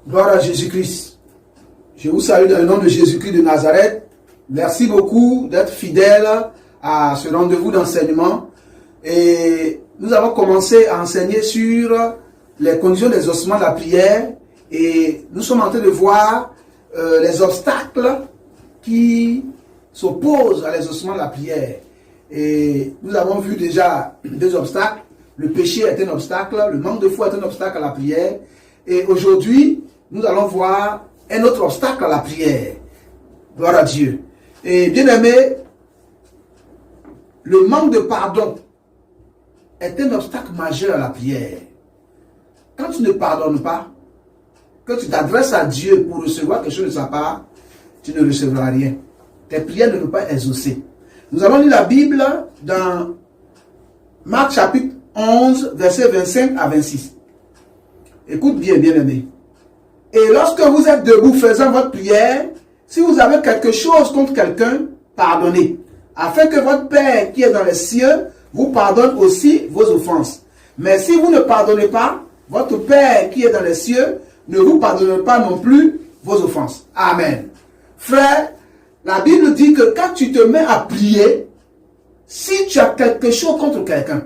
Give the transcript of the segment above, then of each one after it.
Gloire à Jésus-Christ. Je vous salue dans le nom de Jésus-Christ de Nazareth. Merci beaucoup d'être fidèles à ce rendez-vous d'enseignement. Et nous avons commencé à enseigner sur les conditions des ossements de la prière. Et nous sommes en train de voir les obstacles qui s'opposent à les ossements de la prière. Et nous avons vu déjà deux obstacles. Le péché est un obstacle, le manque de foi est un obstacle à la prière. Et aujourd'hui, nous allons voir un autre obstacle à la prière. Gloire à Dieu. Et bien aimé, le manque de pardon est un obstacle majeur à la prière. Quand tu ne pardonnes pas, quand tu t'adresses à Dieu pour recevoir quelque chose de sa part, tu ne recevras rien. Tes prières ne vont pas exaucer. Nous avons lu la Bible dans Marc chapitre 11, versets 25 à 26. Écoute bien, bien aimé. Et lorsque vous êtes debout faisant votre prière, si vous avez quelque chose contre quelqu'un, pardonnez, afin que votre Père qui est dans les cieux vous pardonne aussi vos offenses. Mais si vous ne pardonnez pas, votre Père qui est dans les cieux ne vous pardonnera pas non plus vos offenses. Amen. Frère, la Bible dit que quand tu te mets à prier, si tu as quelque chose contre quelqu'un,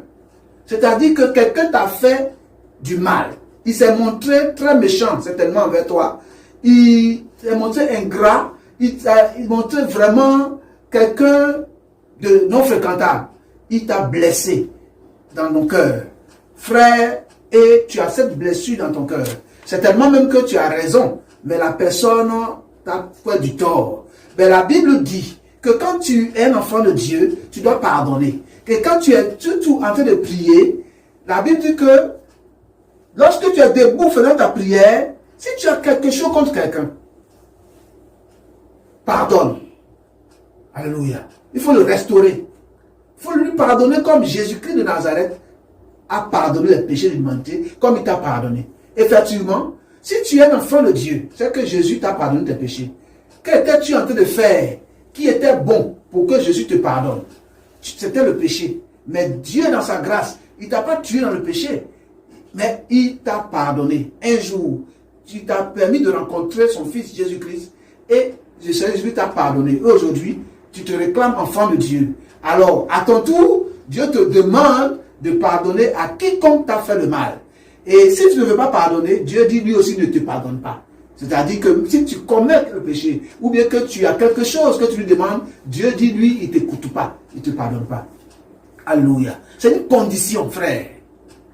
c'est-à-dire que quelqu'un t'a fait du mal, il s'est montré très méchant, certainement, envers toi. Il s'est montré ingrat. Il montré vraiment quelqu'un de non fréquentable. Il t'a blessé dans ton cœur. Frère, et tu as cette blessure dans ton cœur. Certainement même que tu as raison, mais la personne t'a fait du tort. Mais la Bible dit que quand tu es un enfant de Dieu, tu dois pardonner. Et quand tu es tout en train de prier, la Bible dit que lorsque tu es debout faisant ta prière, si tu as quelque chose contre quelqu'un, pardonne. Alléluia. Il faut le restaurer. Il faut lui pardonner comme Jésus-Christ de Nazareth a pardonné les péchés de l'humanité, comme il t'a pardonné. Effectivement, si tu es un enfant de Dieu, c'est que Jésus t'a pardonné tes péchés. Qu'étais-tu en train de faire qui était bon pour que Jésus te pardonne? C'était le péché. Mais Dieu, dans sa grâce, il ne t'a pas tué dans le péché. Mais il t'a pardonné. Un jour, tu t'as permis de rencontrer son fils Jésus-Christ et Jésus t'a pardonné. Aujourd'hui, tu te réclames enfant de Dieu. Alors, à ton tour, Dieu te demande de pardonner à quiconque t'a fait le mal. Et si tu ne veux pas pardonner, Dieu dit lui aussi ne te pardonne pas. C'est-à-dire que si tu commets le péché, ou bien que tu as quelque chose que tu lui demandes, Dieu dit lui, il ne t'écoute pas, il ne te pardonne pas. Alléluia. C'est une condition, frère,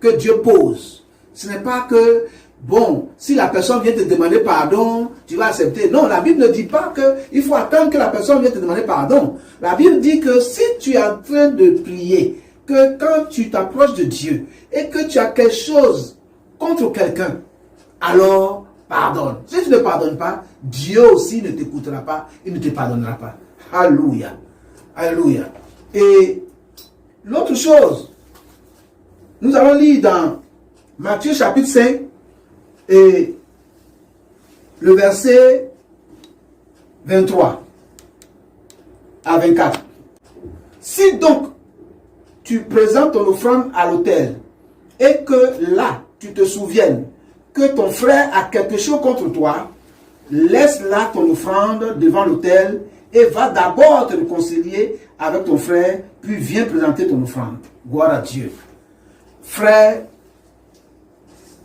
que Dieu pose. Ce n'est pas que, bon, si la personne vient te demander pardon, tu vas accepter. Non, la Bible ne dit pas qu'il faut attendre que la personne vienne te demander pardon. La Bible dit que si tu es en train de prier, que quand tu t'approches de Dieu et que tu as quelque chose contre quelqu'un, alors pardonne. Si tu ne pardonnes pas, Dieu aussi ne t'écoutera pas, il ne te pardonnera pas. Alléluia. Alléluia. Et l'autre chose, nous allons lire dans Matthieu chapitre 5 et le verset 23 à 24. Si donc tu présentes ton offrande à l'autel et que là tu te souviennes que ton frère a quelque chose contre toi, laisse là ton offrande devant l'autel et va d'abord te réconcilier avec ton frère, puis viens présenter ton offrande. Gloire à Dieu. Frère,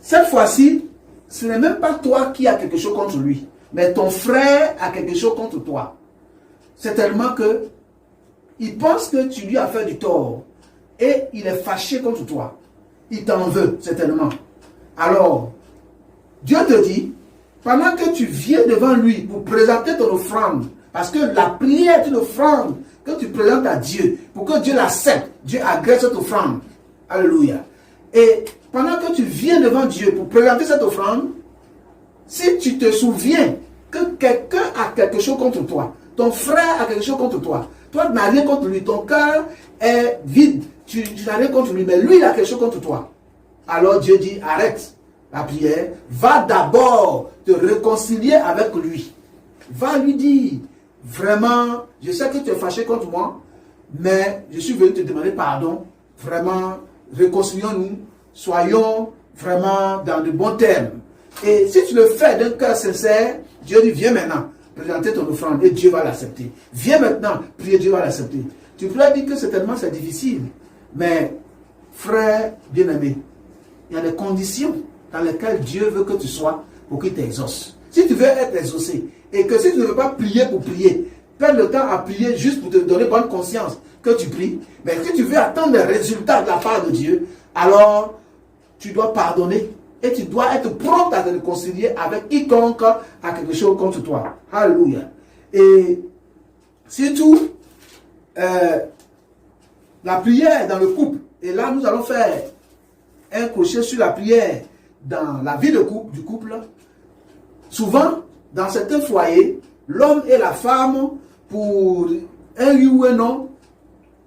cette fois-ci, ce n'est même pas toi qui as quelque chose contre lui, mais ton frère a quelque chose contre toi. C'est tellement que il pense que tu lui as fait du tort et il est fâché contre toi. Il t'en veut, certainement. Alors, Dieu te dit, pendant que tu viens devant lui pour présenter ton offrande, parce que la prière est une offrande que tu présentes à Dieu, pour que Dieu l'accepte, Dieu agrée cette offrande. Alléluia. Et pendant que tu viens devant Dieu pour présenter cette offrande, Si tu te souviens que quelqu'un a quelque chose contre toi, ton frère a quelque chose contre toi, toi tu n'as rien contre lui, ton cœur est vide, tu n'as rien contre lui, mais lui il a quelque chose contre toi. Alors Dieu dit, arrête la prière, va d'abord te réconcilier avec lui. Va lui dire, vraiment, je sais que tu es fâché contre moi, mais je suis venu te demander pardon. Vraiment, réconcilions-nous, soyons vraiment dans de bons termes. Et si tu le fais d'un cœur sincère, Dieu dit, viens maintenant, présenter ton offrande et Dieu va l'accepter. Viens maintenant, prier, Dieu va l'accepter. Tu pourrais dire que certainement c'est difficile, mais frère bien-aimé, il y a des conditions dans lesquelles Dieu veut que tu sois pour qu'il t'exauce. Si tu veux être exaucé, et que si tu ne veux pas prier pour prier, perds le temps à prier juste pour te donner bonne conscience que tu pries, mais si tu veux attendre des résultats de la part de Dieu, alors tu dois pardonner et tu dois être prompt à te réconcilier avec quiconque a quelque chose contre toi. Alléluia. Et surtout, la prière dans le couple, et là nous allons faire un crochet sur la prière dans la vie de couple, du couple. Souvent, dans certains foyers, l'homme et la femme, pour un oui ou un non,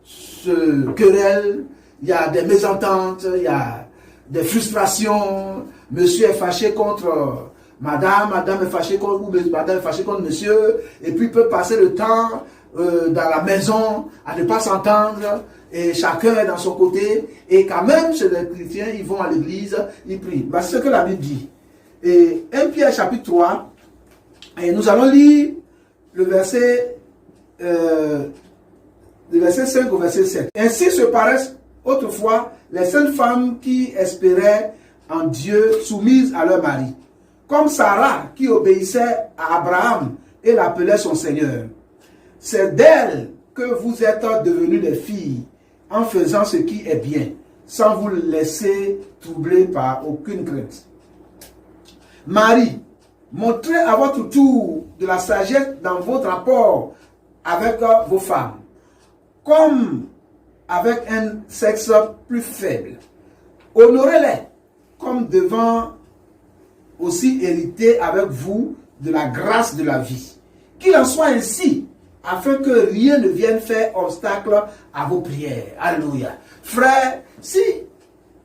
se querellent, il y a des mésententes, il y a des frustrations, monsieur est fâché contre madame, madame est fâchée contre, ou madame est fâchée contre monsieur, et puis peut passer le temps dans la maison à ne pas s'entendre, et chacun est dans son côté, et quand même chez les chrétiens, ils vont à l'église, ils prient. Bah, c'est ce que la Bible dit. Et 1 Pierre chapitre 3, et nous allons lire le verset 5 au verset 7. Ainsi se paraissent autrefois les saintes femmes qui espéraient en Dieu soumises à leur mari, comme Sarah qui obéissait à Abraham et l'appelait son Seigneur. C'est d'elle que vous êtes devenus des filles en faisant ce qui est bien, sans vous laisser troubler par aucune crainte. Marie, montrez à votre tour de la sagesse dans votre rapport avec vos femmes, comme avec un sexe plus faible. Honorez-les comme devant aussi hériter avec vous de la grâce de la vie. Qu'il en soit ainsi, afin que rien ne vienne faire obstacle à vos prières. Alléluia. Frère, si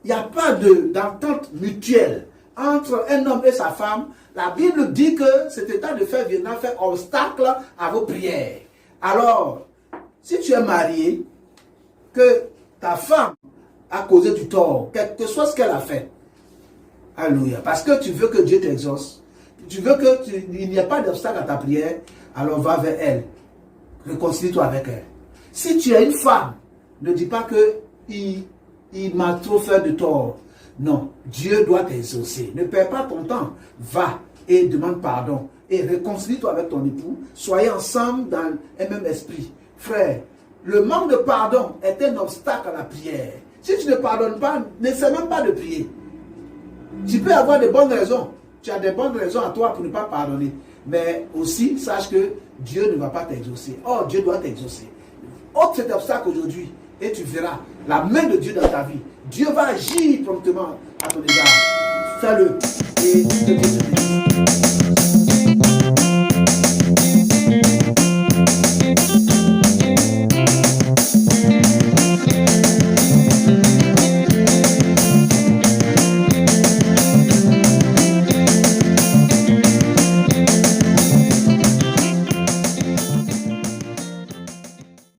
il n'y a pas d'entente mutuelle entre un homme et sa femme, la Bible dit que cet état de fait viendra faire obstacle à vos prières. Alors, si tu es marié, que ta femme a causé du tort, quel que soit ce qu'elle a fait, alléluia, parce que tu veux que Dieu t'exauce, tu veux qu'il n'y ait pas d'obstacle à ta prière, alors va vers elle, réconcilie-toi avec elle. Si tu es une femme, ne dis pas que il m'a trop fait de tort. Non, Dieu doit t'exaucer. Ne perds pas ton temps. Va et demande pardon. Et réconcilie-toi avec ton époux. Soyez ensemble dans un même esprit. Frère, le manque de pardon est un obstacle à la prière. Si tu ne pardonnes pas, n'essaie même pas de prier. Tu peux avoir de bonnes raisons. Tu as des bonnes raisons à toi pour ne pas pardonner. Mais aussi, sache que Dieu ne va pas t'exaucer. Oh, Dieu doit t'exaucer. Ôte cet obstacle aujourd'hui et tu verras la main de Dieu dans ta vie. Dieu va agir promptement à ton égard. Fais-le et Dieu te bénira.